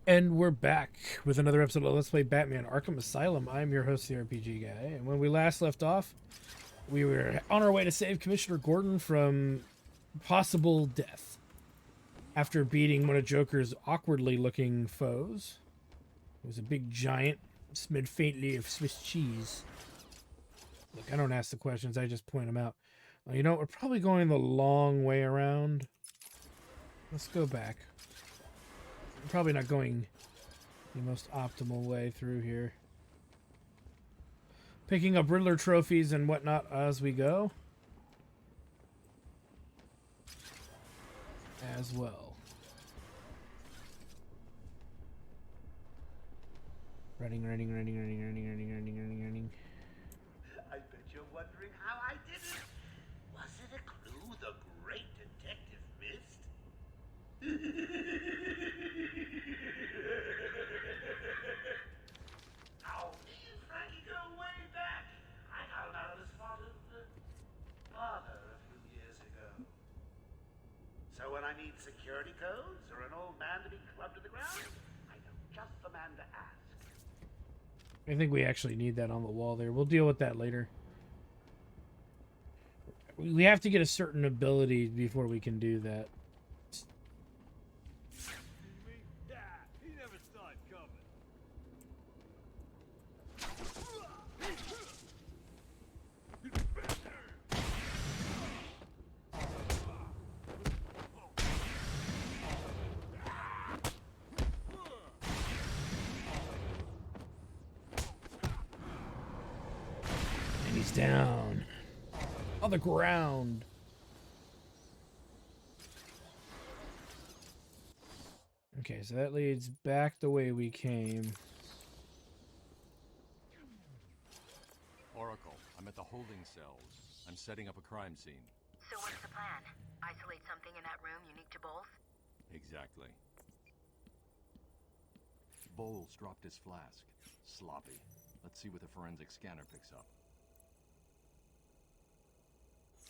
And we're back with another episode of Let's Play Batman Arkham Asylum. I'm your host, the RPG Guy. And when we last left off, we were on our way to save Commissioner Gordon from possible death after beating one of Joker's awkwardly looking foes. It was a big giant, smelled faintly of Swiss cheese. Look, I don't ask the questions, I just point them out. You know, we're probably going the long way around. Let's go back. I'm probably not going the most optimal way through here. Picking up Riddler trophies and whatnot as we go. As well. Running. I bet you're wondering how I did it. Was it a clue the great detective missed? Oh, me and Frankie go way back. I got him out of the spot of bother a few years ago. So when I need security codes or an old man to be clubbed to the ground, I know just the man to ask. I think we actually need that on the wall there. We'll deal with that later. We have to get a certain ability before we can do that. He never saw it coming. And he's down. On the ground. Okay, so that leads back the way we came. Oracle, I'm at the holding cells. I'm setting up a crime scene. So what's the plan? Isolate something in that room unique to both? Exactly. Bowles dropped his flask. Sloppy. Let's see what the forensic scanner picks up.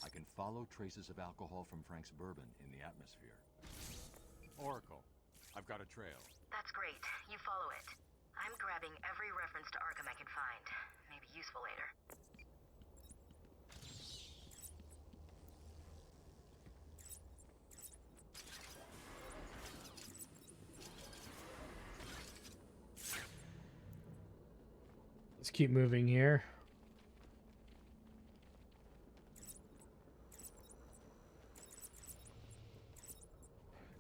I can follow traces of alcohol from Frank's bourbon in the atmosphere. Oracle, I've got a trail. That's great. You follow it. I'm grabbing every reference to Arkham I can find. Maybe useful later. Let's keep moving here.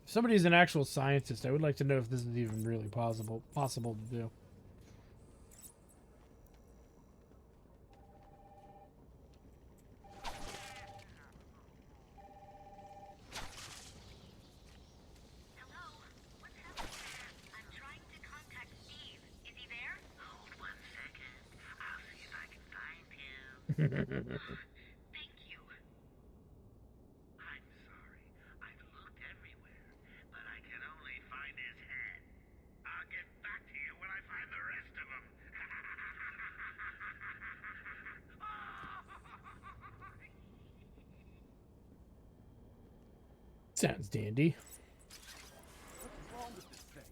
If somebody's an actual scientist, I would like to know if this is even really possible to do. Hello? What's happening? I'm trying to contact Steve. Is he there? Hold 1 second. I'll see if I can find him. Thank you. I'm sorry. I've looked everywhere, but I can only find his head. I'll get back to you when I find the rest of them. Sounds dandy. What's wrong with this thing?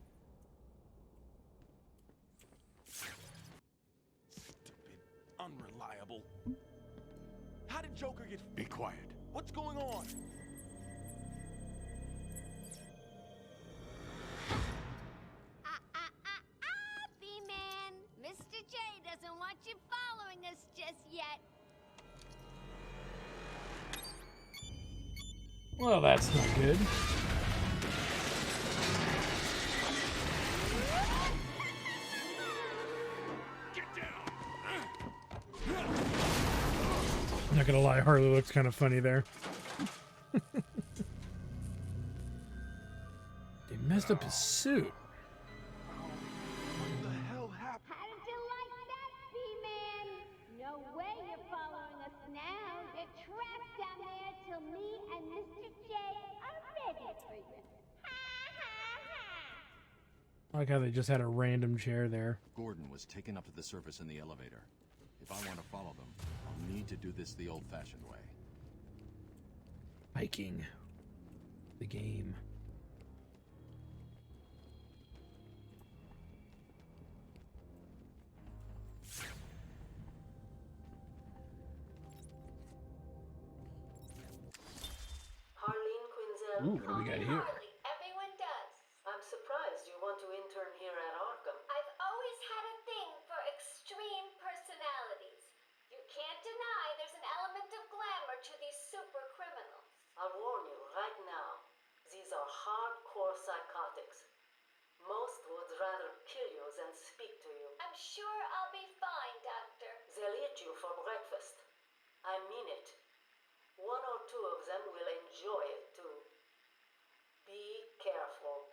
Stupid, unreliable. How did Joker get... Be quiet. What's going on? B-Man. Mr. J doesn't want you following us just yet. Well, that's not good. Not gonna lie, Harley looks kind of funny there. They messed up his suit. What the hell happened? How did you like that, B-Man? No way you're following us now. You're trapped down there till me and Mr. J are ready for you. I like how they just had a random chair there. Gordon was taken up to the surface in the elevator. If I want to follow them, I'll need to do this the old-fashioned way. Hiking. The game. Ooh, what do we got here? Harley. Everyone does. I'm surprised you want to intern here at Arkham. I've always had a thing for extreme personalities. You can't deny there's an element of glamour to these super criminals. I'll warn you right now. These are hardcore psychotics. Most would rather kill you than speak to you. I'm sure I'll be fine, Doctor. They'll eat you for breakfast. I mean it. One or two of them will enjoy it too. Be careful.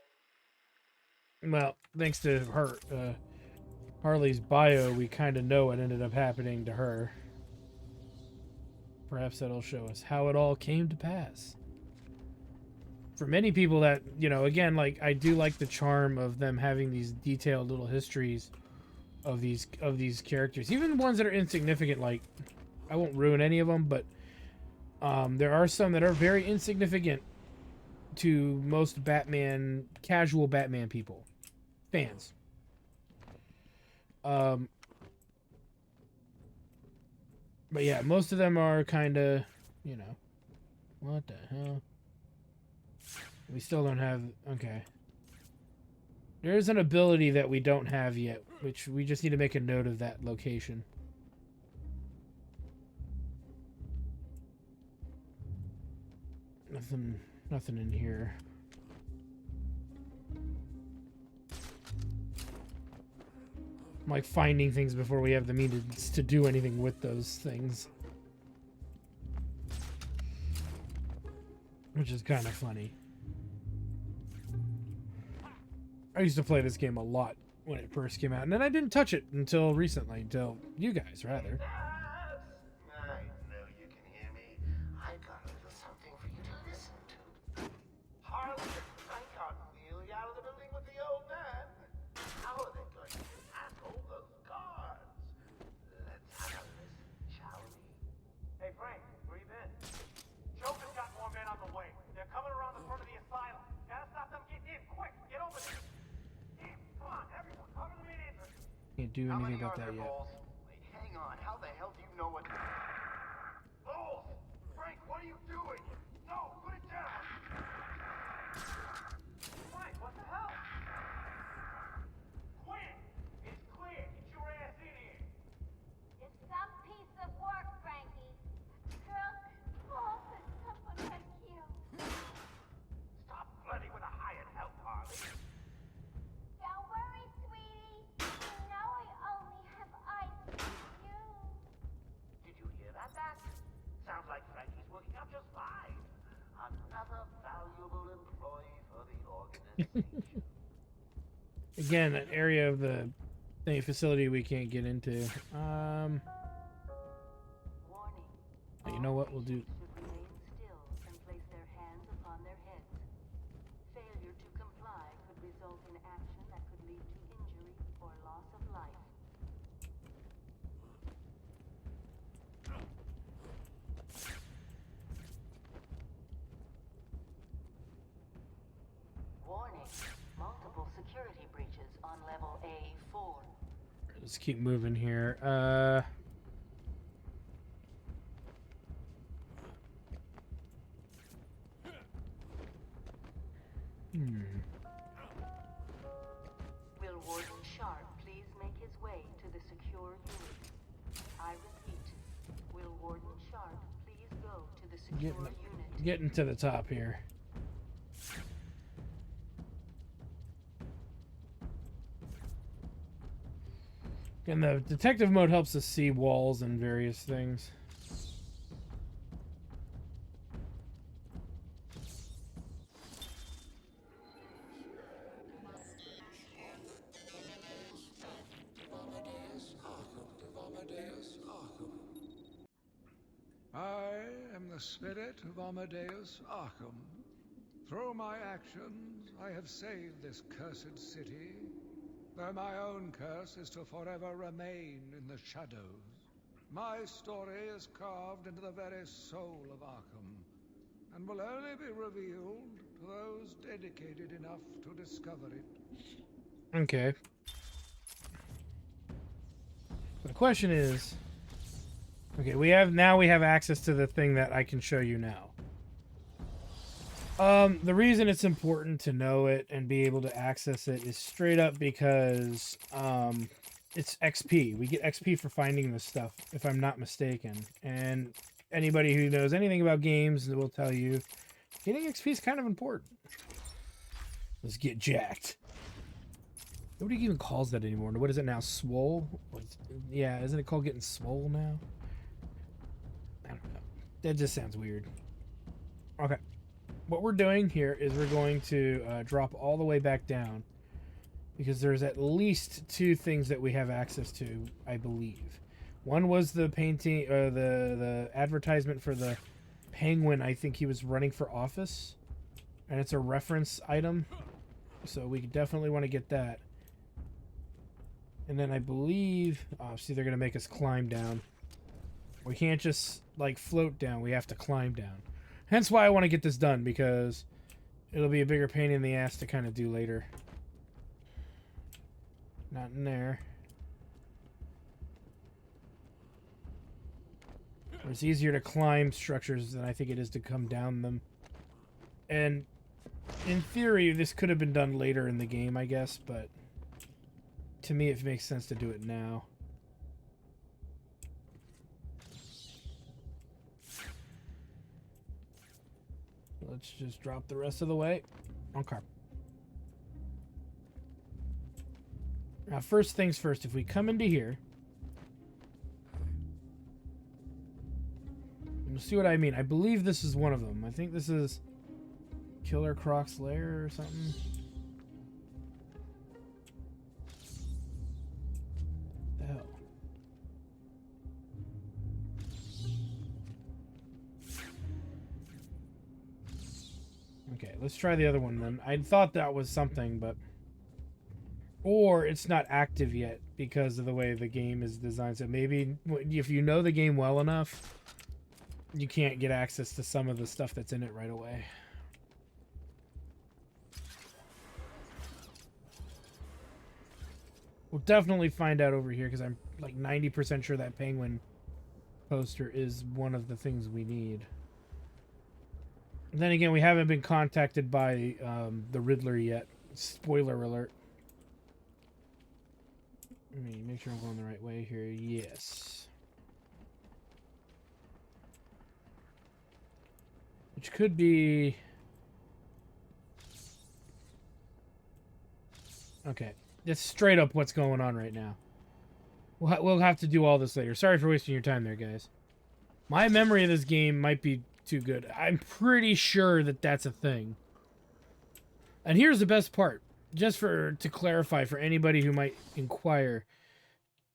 Well, thanks to her, Harley's bio, we kind of know what ended up happening to her. Perhaps that'll show us how it all came to pass. For many people that, you know, again, like, I do like the charm of them having these detailed little histories of these characters, even the ones that are insignificant. Like, I won't ruin any of them, but there are some that are very insignificant to most casual Batman people, fans. But yeah, most of them are kind of, you know, what the hell? We still don't have, okay. There's an ability that we don't have yet, which we just need to make a note of that location. Nothing in here. I'm like finding things before we have the means to do anything with those things. Which is kind of funny. I used to play this game a lot when it first came out, and then I didn't touch it until recently, until you guys, rather. I know you can hear me. I got a little something for you to listen to. Harley and Frank aren't really out of the building with the old man. How are they going to tackle those guards? Let's have a listen, shall we? Hey, Frank, where you been? Joker's got more men on the way. They're coming around the front of the asylum. Gotta stop them getting in. Quick, get over there. Damn, come on, everyone, cover the main entrance. Can't do anything about that yet. Wait, hang on. How the hell do you know what... Bowles! Frank, what are you doing? No, put it down! Frank, what the hell? Quinn! It's clear. Get your ass in here. It's some piece of work, Frankie. Crook falls at someone like you. Stop flirting with a hired help, Harley. Don't worry, sweetie. You know I only have eyes for you. Did you hear that, Bat? Sounds like Frankie's working out just fine. Another valuable employee for the organization. Again, an area of the facility we can't get into. Warning. You know what we'll do? Should remain still and place their hands upon their heads. Failure to comply could result in action that could lead to injury or loss of life. Warning. Multiple security breaches on level A4. Let's keep moving here. Will Warden Sharp please make his way to the secure unit? I repeat, will Warden Sharp please go to the secure unit? Getting to the top here. And the detective mode helps us see walls and various things. I am the spirit of Amadeus Arkham. Through my actions, I have saved this cursed city, though my own curse is to forever remain in the shadows. My story is carved into the very soul of Arkham, and will only be revealed to those dedicated enough to discover it. Okay. So the question is, okay, we have access to the thing that I can show you now. The reason it's important to know it and be able to access it is straight up because it's XP. We get XP for finding this stuff, if I'm not mistaken. And anybody who knows anything about games will tell you getting XP is kind of important. Let's get jacked. Nobody even calls that anymore. What is it now? Swole? Yeah, isn't it called getting swole now? I don't know. That just sounds weird. Okay. What we're doing here is we're going to drop all the way back down because there's at least 2 things that we have access to, I believe. One was the painting, the advertisement for the Penguin. I think he was running for office, and it's a reference item, so we definitely want to get that. And then I believe, see, they're gonna make us climb down. We can't just like float down. We have to climb down. Hence why I want to get this done, because it'll be a bigger pain in the ass to kind of do later. Not in there. It's easier to climb structures than I think it is to come down them. And in theory, this could have been done later in the game, I guess, but to me it makes sense to do it now. Let's just drop the rest of the way. Okay. Now, first things first, if we come into here, you'll see what I mean. I believe this is one of them. I think this is Killer Croc's lair or something. What the hell? Okay, let's try the other one then. I thought that was something, but... Or it's not active yet because of the way the game is designed. So maybe if you know the game well enough, you can't get access to some of the stuff that's in it right away. We'll definitely find out over here because I'm like 90% sure that penguin poster is one of the things we need. And then again, we haven't been contacted by the Riddler yet. Spoiler alert. Let me make sure I'm going the right way here. Yes. Which could be... Okay. That's straight up what's going on right now. We'll have to do all this later. Sorry for wasting your time there, guys. My memory of this game might be too good. I'm pretty sure that that's a thing. And here's the best part. Just to clarify for anybody who might inquire,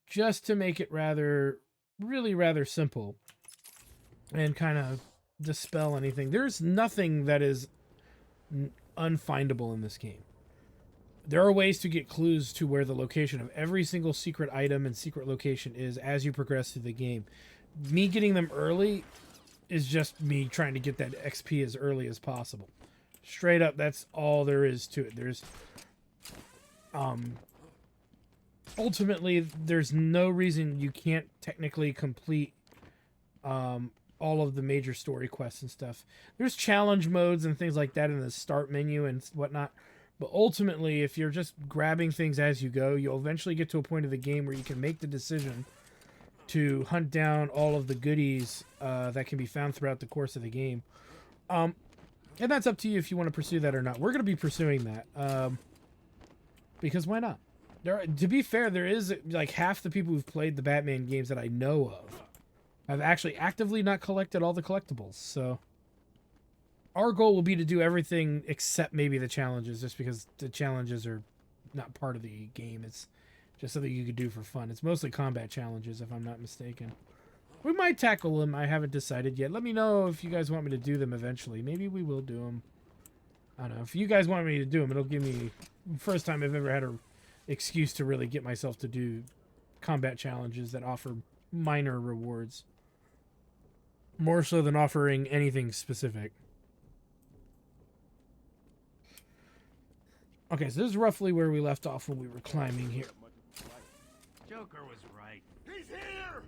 just to make it really rather simple and kind of dispel anything. There's nothing that is unfindable in this game. There are ways to get clues to where the location of every single secret item and secret location is as you progress through the game. Me getting them early is just me trying to get that XP as early as possible. Straight up, that's all there is to it. There's ultimately there's no reason you can't technically complete all of the major story quests and stuff. There's challenge modes and things like that in the start menu and whatnot, but ultimately if you're just grabbing things as you go, you'll eventually get to a point of the game where you can make the decision to hunt down all of the goodies that can be found throughout the course of the game. And that's up to you if you want to pursue that or not. We're going to be pursuing that. Because why not? To be fair, there is like half the people who've played the Batman games that I know of have actually actively not collected all the collectibles. So our goal will be to do everything except maybe the challenges, just because the challenges are not part of the game. It's just something you could do for fun. It's mostly combat challenges, if I'm not mistaken. We might tackle them. I haven't decided yet. Let me know if you guys want me to do them eventually. Maybe we will do them. I don't know. If you guys want me to do them, it'll give me... First time I've ever had an excuse to really get myself to do combat challenges that offer minor rewards. More so than offering anything specific. Okay, so this is roughly where we left off when we were climbing here. Joker was right. He's here!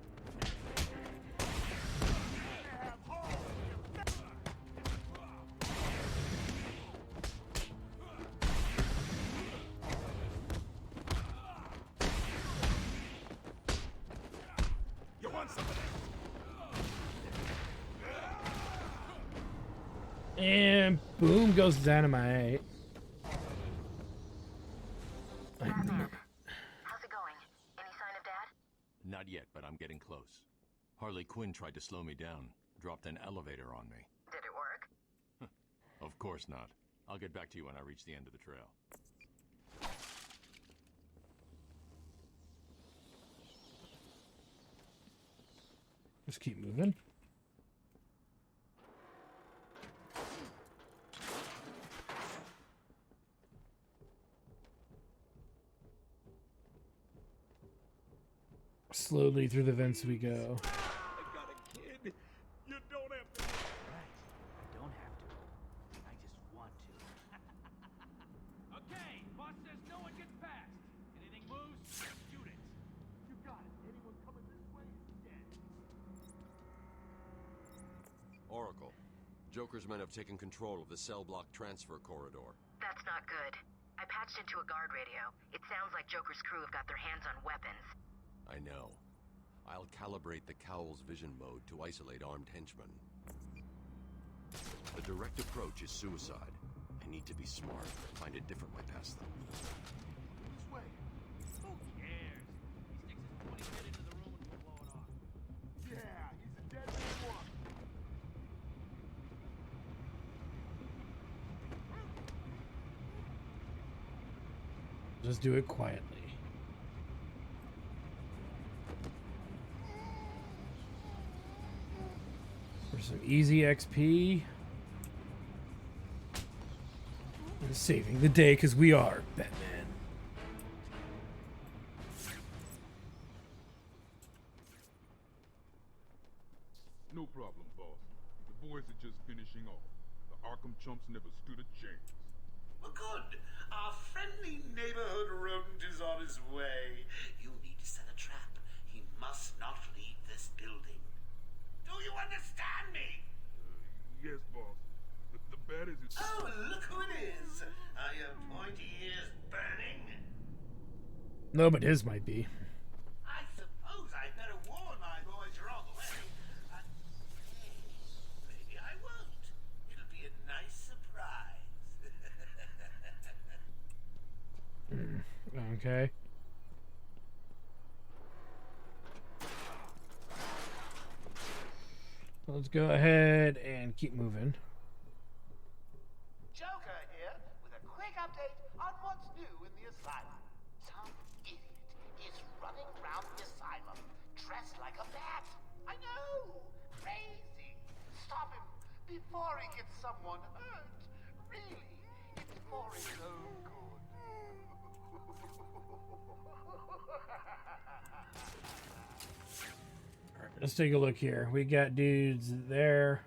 And boom goes dynamite. Batman, how's it going? Any sign of Dad? Not yet, but I'm getting close. Harley Quinn tried to slow me down, dropped an elevator on me. Did it work? Of course not. I'll get back to you when I reach the end of the trail. Just keep moving. Slowly through the vents we go. I got a kid. You don't have to. Right. I don't have to. I just want to. Okay, boss says no one gets past. Anything moves, shoot it. You got it. Anyone coming this way is dead. Oracle, Joker's men have taken control of the cell block transfer corridor. That's not good. I patched into a guard radio. It sounds like Joker's crew have got their hands on weapons. I know. I'll calibrate the Cowl's vision mode to isolate armed henchmen. The direct approach is suicide. I need to be smart, find a different way past them. This way. Who cares? He sticks his 20 head into the room and we blow it off. Yeah, he's a dead man one. Just do it quietly. For some easy XP. And saving the day because we are Batman. No problem, boss. The boys are just finishing off. The Arkham chumps never stood a chance. Well, good. Our friendly neighborhood rodent is on his way. You need to set a trap. He must not leave this building. Do you understand me? Yes, boss. The bat is... Oh, look who it is. Are your pointy ears burning? No, but his might be. I suppose I'd better warn my boys you're on the way. Hey, maybe I won't. It'll be a nice surprise. Okay. Let's go ahead and keep moving. Joker here with a quick update on what's new in the asylum. Some idiot is running around the asylum dressed like a bat. I know! Crazy! Stop him before he gets someone hurt. Really, it's for his own good. Let's take a look here. We got dudes there.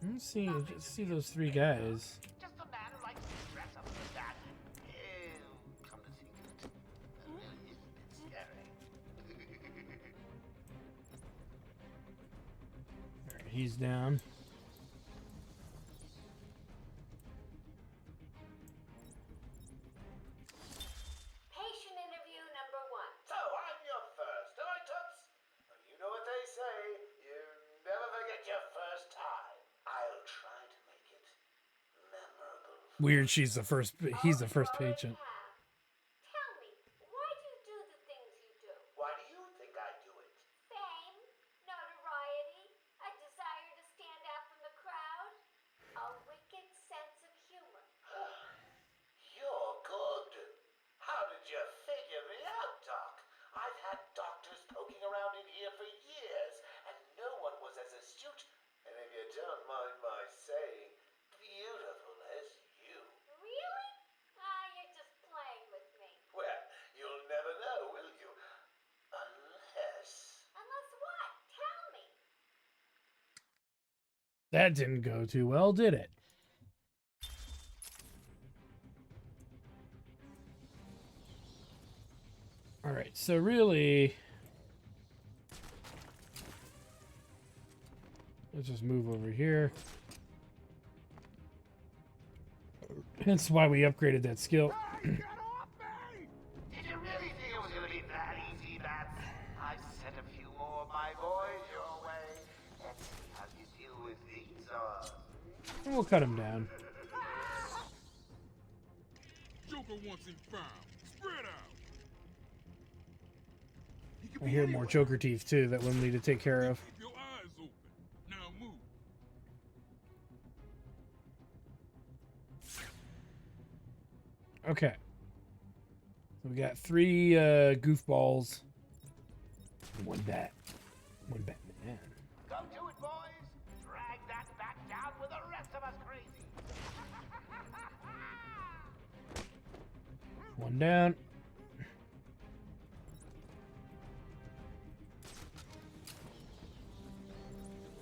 Let's see those three guys. Just a man who likes to dress up as that. Ew, come to think of it. That really is a bit scary. Alright, he's down. Patient interview number 1. So, I'm your first, am I, Toots? You know what they say, you never forget your first time. I'll try to make it memorable. Weird, he's the first patient. Tell me, why do you do the things you do? Why do you think I do it? Fame, notoriety, a desire to stand out from the crowd, a wicked sense of humor. You're good. How did you figure me out, Doc? I've had doctors poking around in here for years, and no one was as astute, and if you don't mind my saying, beautiful as you. Really? You're just playing with me. Well, you'll never know, will you? Unless... Unless what? Tell me. That didn't go too well, did it? Alright, so really... Let's just move over here. Hence why we upgraded that skill. Did you really think it was going to be that easy, Bats? I've set a few And we'll cut him down. Joker wants him found. Spread out. He could I be hear anywhere. more Joker teeth too that we'll need to take care of. Keep your eyes open. Now move. Okay. So we got 3 goofballs. And 1 bat. 1 Batman. Go to it, boys. Drag that back down with the rest of us crazy. 1 down.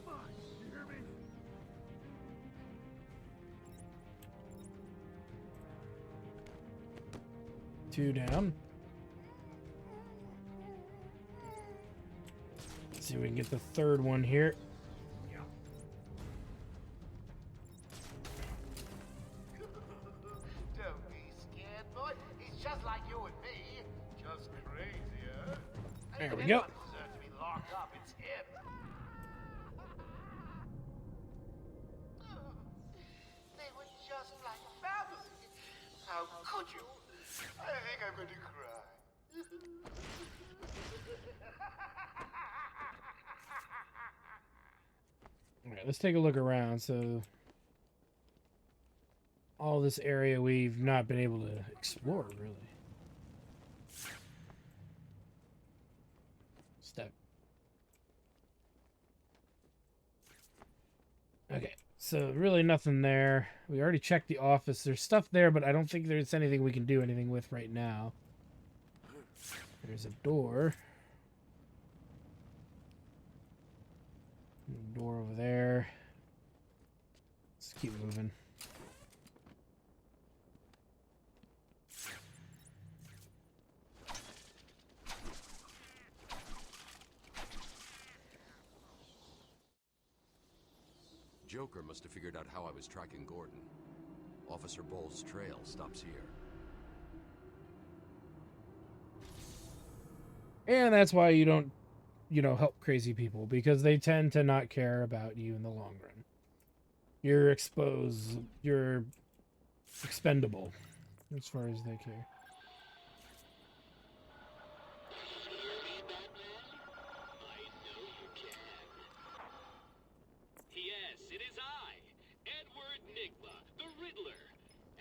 You hear me? Two down. Let's see if we can get the 3rd one here. Don't be scared, boy. He's just like you and me. Just crazier. There we If go. anyone deserves to be locked up, it's him. They were just like family. How could you? I think I'm going to cry. All right, let's take a look around. So, all this area we've not been able to explore, really. Step. Okay, so really nothing there. We already checked the office. There's stuff there, but I don't think there's anything we can do anything with right now. There's a door. Door over there. Let's keep moving. Joker must have figured out how I was tracking Gordon. Officer Bowles' trail stops here. And that's why you don't, help crazy people, because they tend to not care about you in the long run. You're exposed. You're expendable as far as they care. Yes, it is I, Edward Nigma, the Riddler.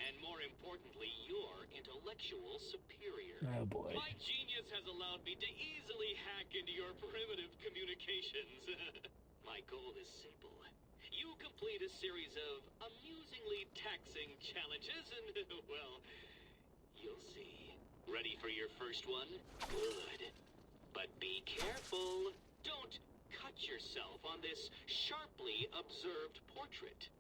And more importantly, your intellectual superior. Oh boy. My genius has allowed me to easily hack into your primitive communications. My goal is simple. You complete a series of amusingly taxing challenges and, well, you'll see. Ready for your first one? Good. But be careful. Don't cut yourself on this sharply observed portrait.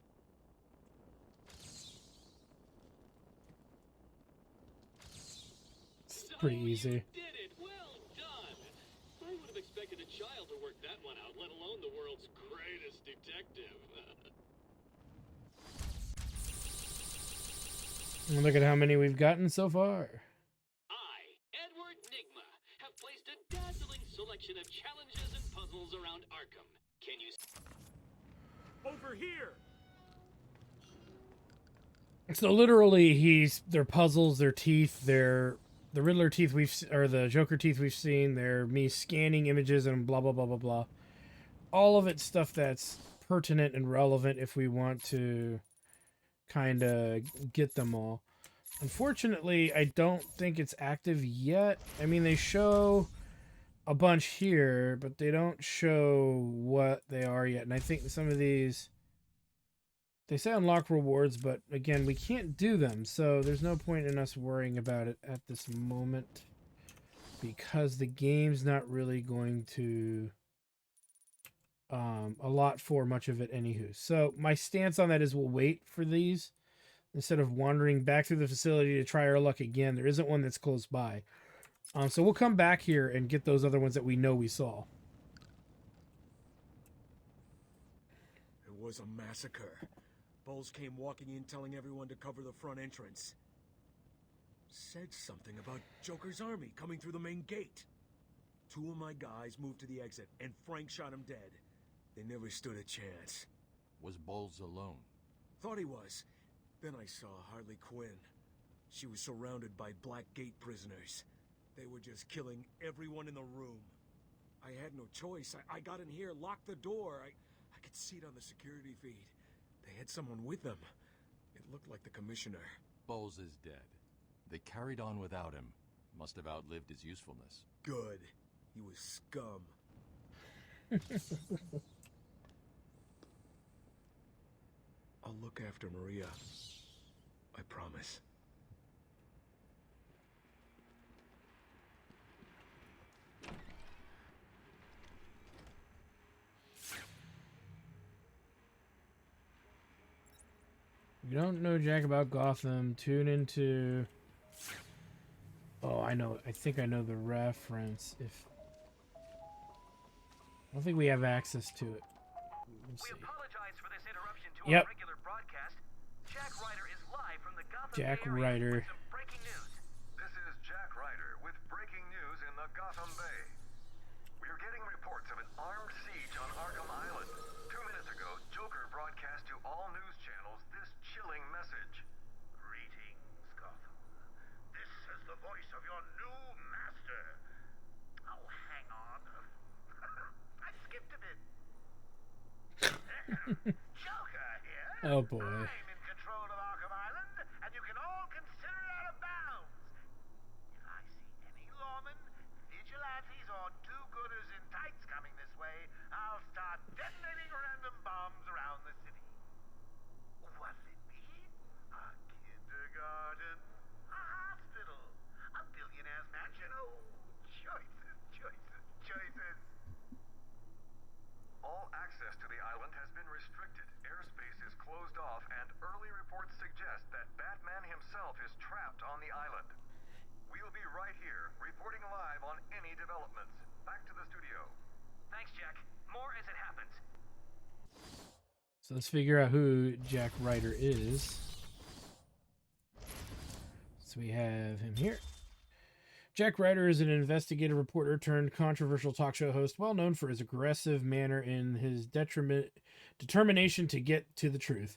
It's pretty easy. You did it! Well done! I would have expected a child to work that one out, let alone the world's greatest detective. And look at how many we've gotten so far. I, Edward Nigma, have placed a dazzling selection of challenges and puzzles around Arkham. Can you... Over here. So literally, they're puzzles, they're teeth, they're the Riddler teeth or the Joker teeth we've seen. They're me scanning images and blah blah blah blah blah. All of it's stuff that's pertinent and relevant if we want to kind of get them all. Unfortunately, I don't think it's active yet. I mean, they show a bunch here, but they don't show what they are yet. And I think some of these, they say unlock rewards, but again, we can't do them. So there's no point in us worrying about it at this moment, because the game's not really going to allot for much of it anywho. So my stance on that is we'll wait for these instead of wandering back through the facility to try our luck again. There isn't one that's close by. So we'll come back here and get those other ones that we know we saw. It was a massacre. Bowles came walking in telling everyone to cover the front entrance. Said something about Joker's army coming through the main gate. 2 of my guys moved to the exit, and Frank shot him dead. They never stood a chance. Was Bowles alone? Thought he was. Then I saw Harley Quinn. She was surrounded by Black Gate prisoners. They were just killing everyone in the room. I had no choice. I got in here, locked the door. I could see it on the security feed. They had someone with them. It looked like the commissioner. Bowles is dead. They carried on without him. Must have outlived his usefulness. Good. He was scum. I'll look after Maria. I promise. If you don't know jack about Gotham, tune into... Oh, I know. I think I know the reference. I don't think we have access to it. Let's see. We apologize for this interruption to Yep. our regular broadcast. Jack Ryder is live from the Gotham Jack Bay area Ryder. with some breaking news. This is Jack Ryder with breaking news in the Gotham Bay. We are getting reports of an armed siege on Arkham Island. 2 minutes ago, Joker broadcast to all news channels this chilling message. Greetings, Gotham. This is the voice of your new master. Oh, hang on. I skipped a bit. Joker here. Oh boy. I'm in control of Arkham Island, and you can all consider it out of bounds. If I see any lawmen, vigilantes, or do-gooders in tights coming this way, I'll start detonating random bombs around the city. What'll it be? A kindergarten? A hospital? A billionaire's mansion? Oh, choices, choices, choices. All access to the island has been restricted. Airspace is closed off, and early reports suggest that Batman himself is trapped on the island. We'll be right here, reporting live on any developments. Back to the studio. Thanks, Jack. More as it happens. So let's figure out who Jack Ryder is. So we have him here. Jack Ryder is an investigative reporter turned controversial talk show host, well known for his aggressive manner and his determination to get to the truth.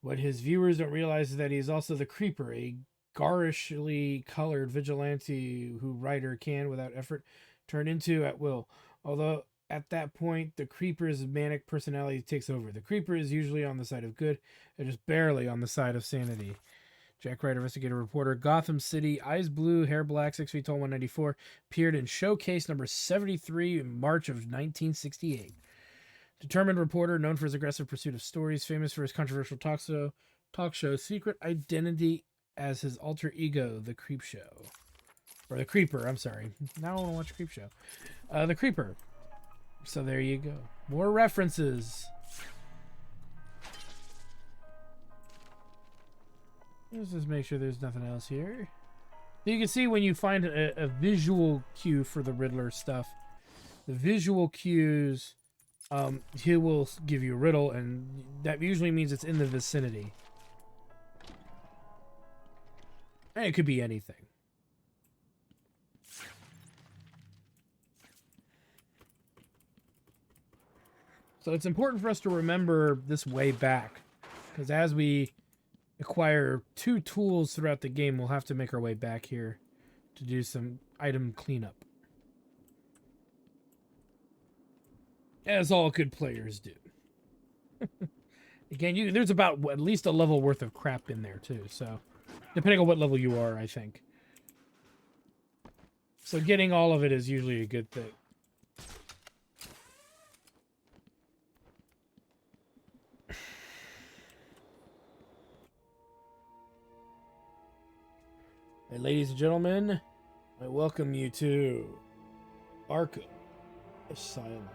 What his viewers don't realize is that he is also the Creeper, a garishly colored vigilante who Ryder can, without effort, turn into at will. Although at that point, the Creeper's manic personality takes over. The Creeper is usually on the side of good and just barely on the side of sanity. Jack Ryder, investigative reporter, Gotham City, eyes blue, hair black, 6 feet tall, 194, appeared in Showcase number 73 in March of 1968. Determined reporter, known for his aggressive pursuit of stories, famous for his controversial talk show, secret identity as his alter ego, the Creep Show. Or the Creeper, I'm sorry. Now I want to watch Creep Show. The Creeper. So there you go. More references. Let's just make sure there's nothing else here. You can see when you find a visual cue for the Riddler stuff, the visual cues, he will give you a riddle, and that usually means it's in the vicinity. And it could be anything. So it's important for us to remember this way back, because as we acquire 2 tools throughout the game, we'll have to make our way back here to do some item cleanup. As all good players do. Again, there's about at least a level worth of crap in there too, so depending on what level you are, I think. So getting all of it is usually a good thing. And ladies and gentlemen, I welcome you to Arkham Asylum.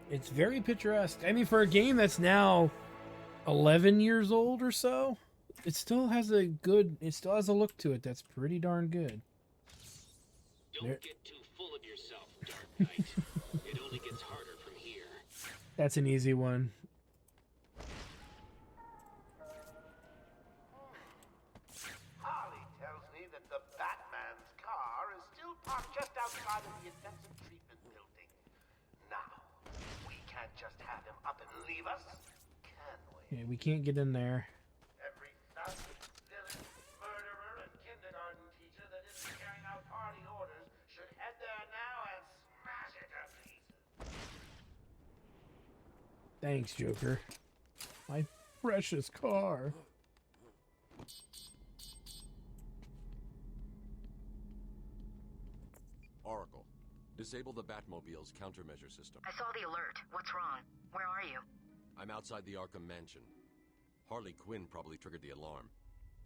It's very picturesque. I mean, for a game that's now 11 years old or so, it still has a look to it that's pretty darn good. Don't get too full of yourself, Dark Knight. It only gets harder from here. That's an easy one. Harley tells me that the can't just have him up and leave us, can we? Yeah, we can't get in there. Every thug, villain, murderer, and kindergarten teacher that isn't carrying out party orders should head there now and smash it to pieces. Thanks, Joker. My precious car. Oracle, disable the Batmobile's countermeasure system. I saw the alert. What's wrong? Where are you? I'm outside the Arkham Mansion. Harley Quinn probably triggered the alarm.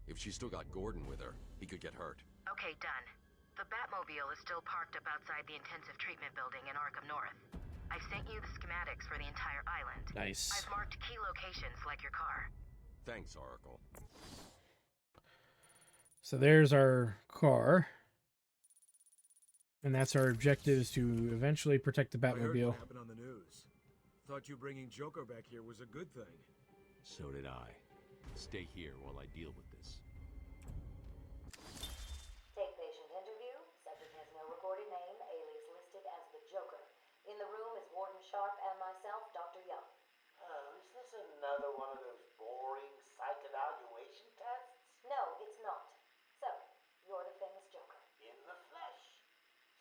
If she's still got Gordon with her, he could get hurt. Okay, done. The Batmobile is still parked up outside the intensive treatment building in Arkham North. I've sent you the schematics for the entire island. Nice. I've marked key locations like your car. Thanks, Oracle. So there's our car. And that's our objective, is to eventually protect the I heard Batmobile. what happened on the news. Thought you bringing Joker back here was a good thing. So did I. Stay here while I deal with this. Take patient interview. Subject has no recorded name. Alias listed as the Joker. In the room is Warden Sharp and myself, Dr. Young. Oh, is this another one of those boring psych evaluation tests? No, it's not. So, you're the famous Joker. In the flesh.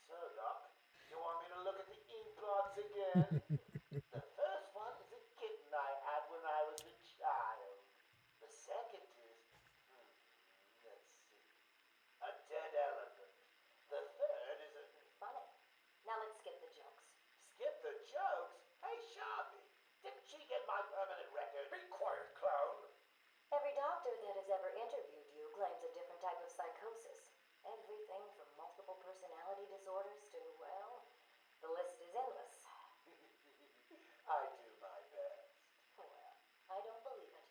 So, Doc, you want me to look at the ink blots again? The first one is a kitten I had when I was a child. The second is, let's see, a dead elephant. The third is a... Funny. Now let's skip the jokes. Skip the jokes? Hey, Sharpie, didn't she get my permanent record? Be quiet, clown. Every doctor that has ever interviewed you claims a different type of psychosis. Everything from multiple personality disorders to, well, the list is endless. I do my best. Well, I don't believe it.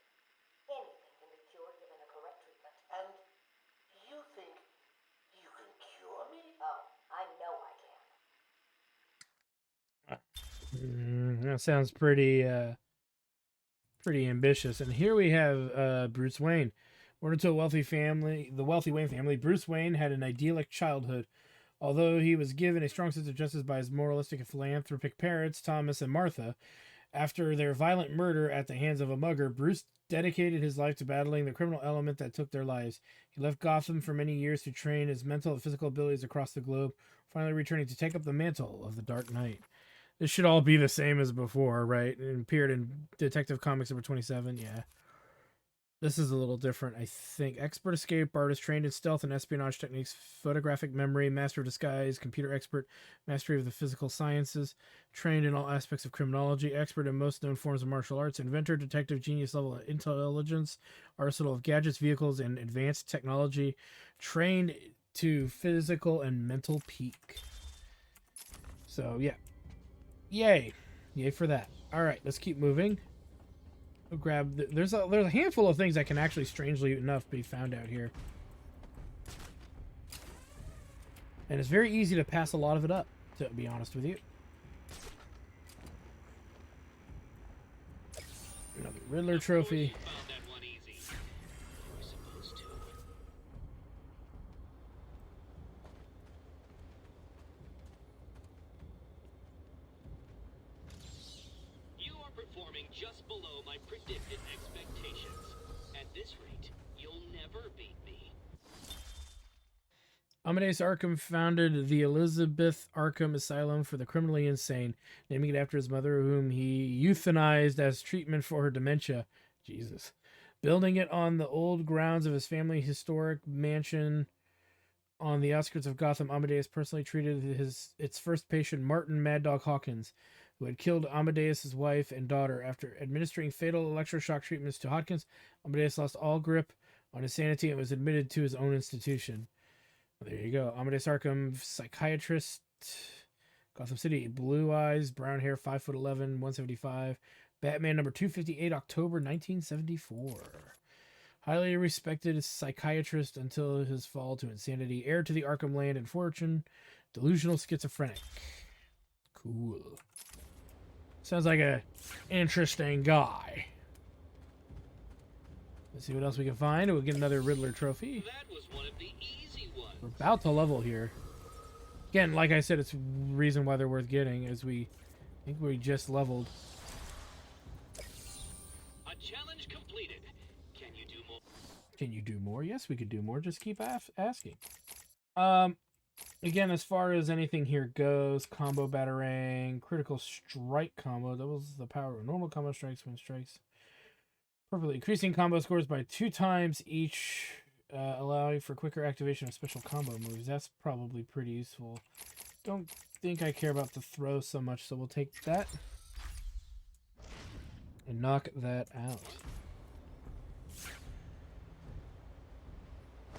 Anything can be cured given the correct treatment. And you think you can cure me? Oh, I know I can. That sounds pretty ambitious. And here we have Bruce Wayne. Born into a wealthy family, the wealthy Wayne family, Bruce Wayne had an idyllic childhood. Although he was given a strong sense of justice by his moralistic and philanthropic parents, Thomas and Martha, after their violent murder at the hands of a mugger, Bruce dedicated his life to battling the criminal element that took their lives. He left Gotham for many years to train his mental and physical abilities across the globe, finally returning to take up the mantle of the Dark Knight. This should all be the same as before, right? It appeared in Detective Comics number 27, yeah. This is a little different, I think. Expert escape artist, trained in stealth and espionage techniques, photographic memory, master of disguise, computer expert, mastery of the physical sciences, trained in all aspects of criminology, expert in most known forms of martial arts, inventor, detective, genius level of intelligence, arsenal of gadgets, vehicles, and advanced technology, trained to physical and mental peak. So, yeah. Yay. Yay for that. All right, let's keep moving. We'll grab there's a handful of things that can actually, strangely enough, be found out here. And it's very easy to pass a lot of it up, to be honest with you. Another Riddler trophy. Performing just below my predicted expectations. At this rate, you'll never beat me. Amadeus Arkham founded the Elizabeth Arkham Asylum for the criminally insane, naming it after his mother, whom he euthanized as treatment for her dementia. Jesus. Building it on the old grounds of his family historic mansion on the outskirts of Gotham, Amadeus personally treated its first patient, Martin Mad Dog Hawkins, who had killed Amadeus' wife and daughter. After administering fatal electroshock treatments to Hawkins, Amadeus lost all grip on his sanity and was admitted to his own institution. Well, there you go. Amadeus Arkham, psychiatrist, Gotham City, blue eyes, brown hair, 5'11", 175. Batman number 258, October 1974. Highly respected psychiatrist until his fall to insanity, heir to the Arkham land and fortune, delusional schizophrenic. Cool. Sounds like a interesting guy. Let's see what else we can find. We'll get another Riddler trophy. That was one of the easy ones. We're about to level here. Again, like I said, it's the reason why they're worth getting, as we think we just leveled. Can you do more? Yes, we could do more. Just keep asking. Again, as far as anything here goes, combo batarang, critical strike combo. That was the power of normal combo strikes when strikes. Perfectly increasing combo scores by 2 times each, allowing for quicker activation of special combo moves. That's probably pretty useful. Don't think I care about the throw so much, so we'll take that and knock that out.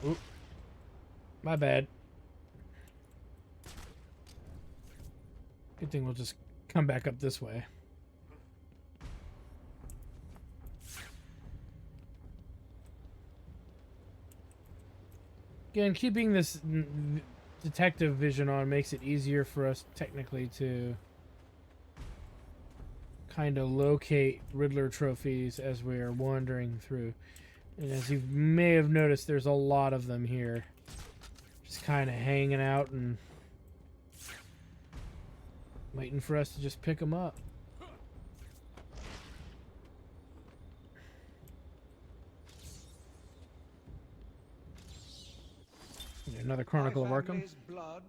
Oop. My bad. Good thing we'll just come back up this way. Again, keeping this detective vision on makes it easier for us technically to kind of locate Riddler trophies as we are wandering through. And as you may have noticed, there's a lot of them here. Just kind of hanging out and waiting for us to just pick them up. Another Chronicle of Arkham. Family's blood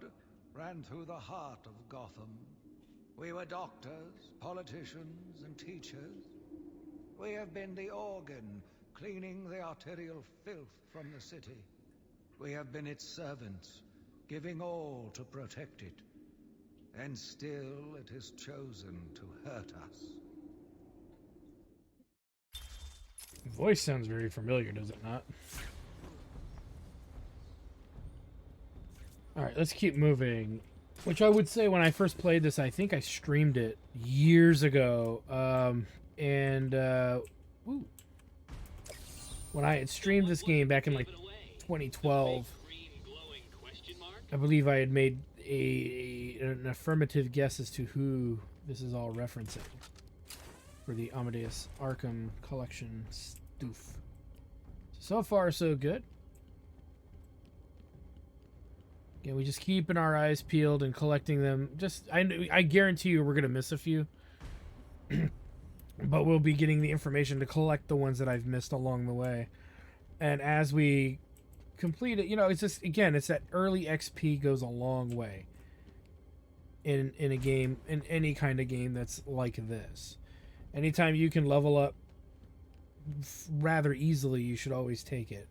ran through the heart of Gotham. We were doctors, politicians, and teachers. We have been the organ cleaning the arterial filth from the city. We have been its servants, giving all to protect it. And still it has chosen to hurt us. Voice sounds very familiar, does it not? Alright, let's keep moving. Which I would say when I first played this, I think I streamed it years ago. When I had streamed this game back in like 2012, I believe I had made an affirmative guess as to who this is all referencing for the Amadeus Arkham collection stoof. So far, so good. Yeah, we just keeping our eyes peeled and collecting them. I guarantee you we're gonna miss a few, but we'll be getting the information to collect the ones that I've missed along the way. And as we complete it, it's just, again, it's that early XP goes a long way in a game, in any kind of game that's like this. Anytime you can level up rather easily, you should always take it,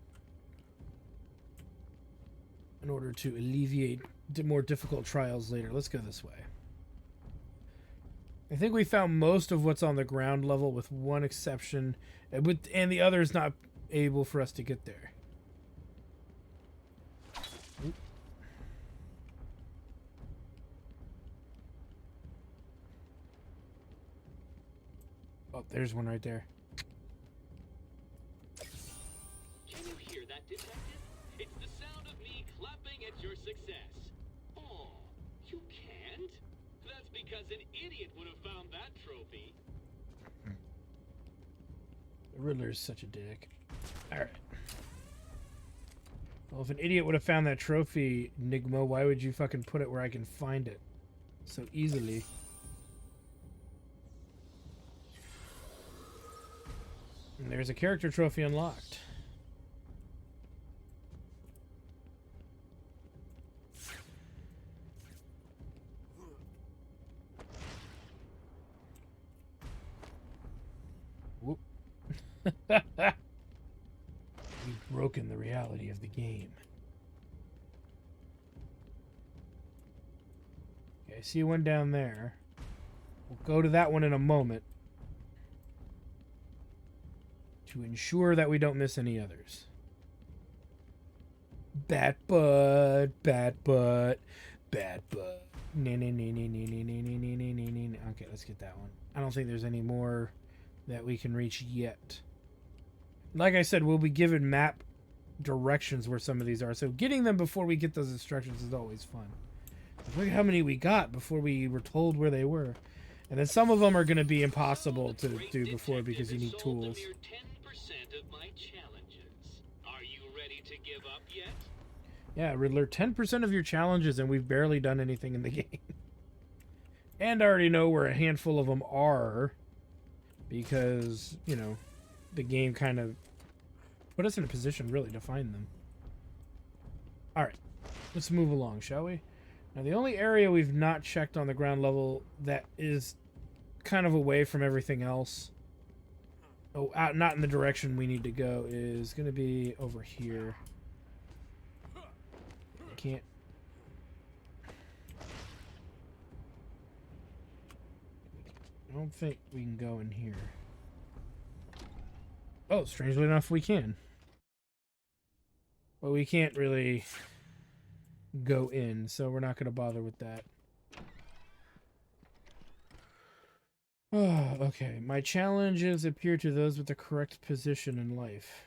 in order to alleviate more difficult trials later. Let's go this way. I think we found most of what's on the ground level, with one exception, and the other is not able for us to get there. Oop. Oh, there's one right there. Can you hear that, detective? It's the sound of me clapping at your success. Oh, you can't? That's because an idiot would have found that trophy. The Riddler is such a dick. Alright. Well, if an idiot would have found that trophy, Nigma, why would you fucking put it where I can find it so easily? And there's a character trophy unlocked. Whoop. We've broken the reality of the game. Okay, I see one down there. We'll go to that one in a moment to ensure that we don't miss any others. Bat butt, bat butt, bat butt. Okay, let's get that one. I don't think there's any more that we can reach yet. Like I said, we'll be given map directions where some of these are, so getting them before we get those instructions is always fun. Look at how many we got before we were told where they were. And then some of them are going to be impossible to do before because you need tools. 10% of my challenges. Are you ready to give up yet? Yeah, Riddler, 10% of your challenges, and we've barely done anything in the game. And I already know where a handful of them are, because, the game kind of put us in a position really to find them. All right, let's move along, shall we? Now, the only area we've not checked on the ground level that is kind of away from everything else, not in the direction we need to go, is going to be over here. I can't. I don't think we can go in here. Oh, strangely enough, we can. But we can't really go in, so we're not going to bother with that. Oh, okay. My challenges appear to those with the correct position in life.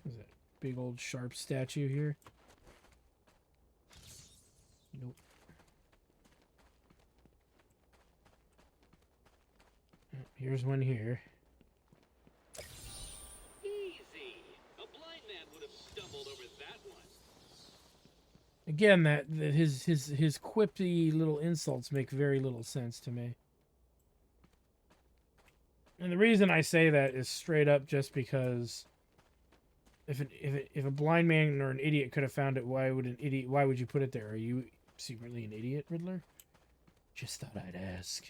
Is that big old sharp statue here? Nope. Here's one here. Easy. A blind man would have stumbled over that one. Again, that his quippy little insults make very little sense to me. And the reason I say that is straight up just because if a blind man or an idiot could have found it, why would you put it there? Are you secretly an idiot, Riddler? Just thought I'd ask.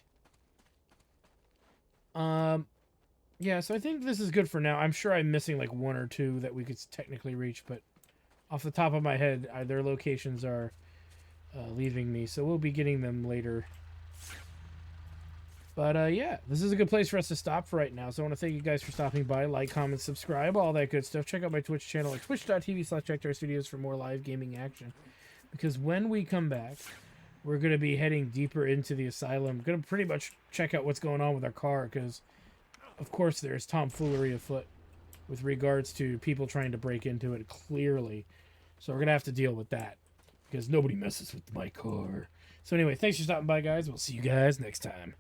Yeah, so I think this is good for now. I'm sure I'm missing like one or two that we could technically reach, but off the top of my head, their locations are leaving me, so we'll be getting them later. But yeah, this is a good place for us to stop for right now. So I want to thank you guys for stopping by. Like, comment, subscribe, all that good stuff. Check out my Twitch channel at twitch.tv/JackDarce for more live gaming action. Because when we come back, we're going to be heading deeper into the asylum. Going to pretty much check out what's going on with our car, because of course there's tomfoolery afoot with regards to people trying to break into it, clearly. So we're going to have to deal with that, because nobody messes with my car. So anyway, thanks for stopping by, guys. We'll see you guys next time.